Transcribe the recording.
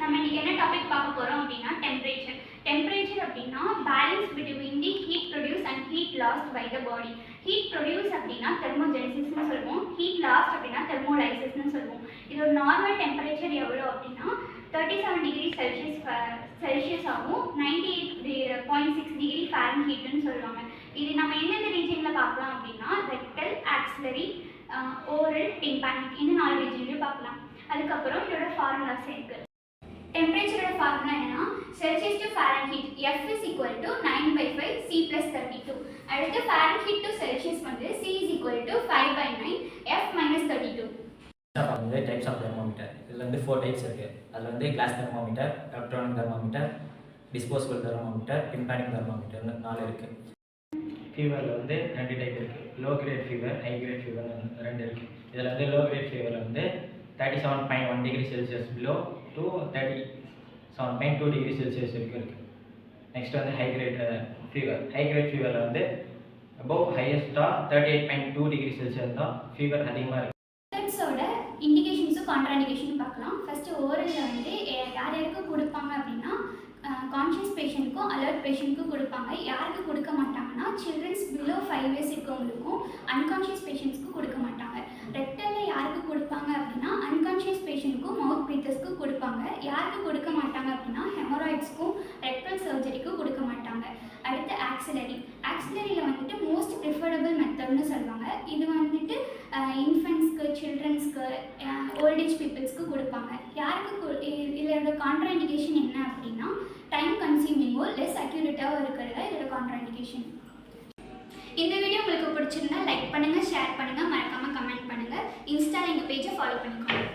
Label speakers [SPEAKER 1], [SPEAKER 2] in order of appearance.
[SPEAKER 1] நம்ம இன்னைக்கு என்ன டாபிக் பார்க்க போறோம் அப்படின்னா டெம்பரேச்சர். டெம்பரேச்சர் அப்படின்னா balance between the heat produce and heat lost by the body. Heat produce அப்படின்னா தெர்மோஜெனிசிஸ்னு சொல்லுவோம், ஹீட் லாஸ்ட் அப்படின்னா தெர்மோலைசிஸ்னு சொல்லுவோம். இதோட நார்மல் டெம்பரேச்சர் எவ்வளோ அப்படின்னா 37 டிகிரி செல்சியஸ் ஆகும், 98.6 டிகிரி ஃபாரன்ஹீட்னு சொல்லுவாங்க. இது நம்ம எந்தெந்த ரீஜனில் பார்க்கலாம் அப்படின்னா ரெக்டல், ஆக்சிலரி, ஓரல், டிம்பானிக் இந்த 4 ரீஜன்லையும் பார்க்கலாம். அதுக்கப்புறம் இதோட ஃபார்முலாஸ் இருக்குது. டெம்பரேச்சரோட ஃபார்முலா என்னன்னா Celsius to Fahrenheit F is equal to 9/5 C plus 32. அடுத்து ஃபாரன்ஹீட் டு செல்சியஸ் வந்து C is equal to 5/9 F minus 32.
[SPEAKER 2] Types of thermometer இதில் வந்து 4 டைப்ஸ் இருக்குது. அதில் வந்து glass thermometer, electronic thermometer, disposable thermometer, tympanic தெர்மோமீட்டர்னு 4 இருக்குது. ஃபீவரில் வந்து 2 டைப் இருக்குது. Low grade fever, high grade fever 2 இருக்குது. இதில் வந்து லோ கிரேட் ஃபீவரில் வந்து 37.1 degree Celsius below to 37.2 degree Celsius இருக்குது. நெக்ஸ்ட் வந்து high grade fever. High grade ஃபீவரில் வந்து அபவ் ஹையஸ்ட்டாக 38.2 டிகிரி செல்சியஸ் தான் ஃபீவர் அதிகமாக இருக்குது.
[SPEAKER 1] மெத்தட்ஸோட இண்டிகேஷன்ஸும் கான்ட்ராண்டிகேஷனும் பார்க்கலாம். ஃபஸ்ட்டு ஓரலில் வந்து யார் யாருக்கு கொடுப்பாங்க அப்படின்னா கான்ஷியஸ் பேஷண்ட்க்கும் அலர்ட் பேஷண்ட்க்கும் கொடுப்பாங்க. யாருக்கு கொடுக்க மாட்டாங்கன்னா சில்ட்ரன்ஸ் பிலோ 5 இயர்ஸ் இருக்கவங்களுக்கும் அன்கான்ஷியஸ் பேஷண்ட்ஸ்க்கும் கொடுக்க மாட்டாங்க. ரெக்டலில் யாருக்கு கொடுப்பாங்க அப்படின்னா அன்கான்ஷியஸ் பேஷண்ட்க்கும் மவுத் ப்ரீத்தர்ஸ்க்கும் கொடுப்பாங்க. யாருக்கு கொடுக்க மாட்டாங்க அப்படின்னா ஹெமராய்ட்ஸ்க்கும் ரெக்டல் சர்ஜரிக்கும் கொடுக்க மாட்டாங்க. அடுத்து ஆக்சிலரி. ஆக்சிலரியில் வந்துட்டு மோஸ்ட் ப்ரிஃபரபிள் மெத்தட்னு சொல்லுவாங்க. இது வந்துட்டு இன்ஃபென்ட்ஸ்க்கு, சில்ட்ரன்ஸ்க்கு, ஓல்டேஜ் பீப்புள்ஸ்க்கு கொடுப்பாங்க. யாருக்கு இதோட கான்ட்ராண்டிகேஷன் என்ன அப்படின்னா டைம் கன்சியூமிங்கோ லெஸ் அக்யூரேட்டாகவும் இருக்கிறதா இதோட கான்ட்ராண்டிகேஷன். இந்த வீடியோ உங்களுக்கு பிடிச்சிருந்தா லைக் பண்ணுங்கள், ஷேர் பண்ணுங்கள், மறக்காமல் கமெண்ட் பண்ணுங்கள். இன்ஸ்டாவில் எங்கள் பேஜை ஃபாலோ பண்ணிக்கோங்க.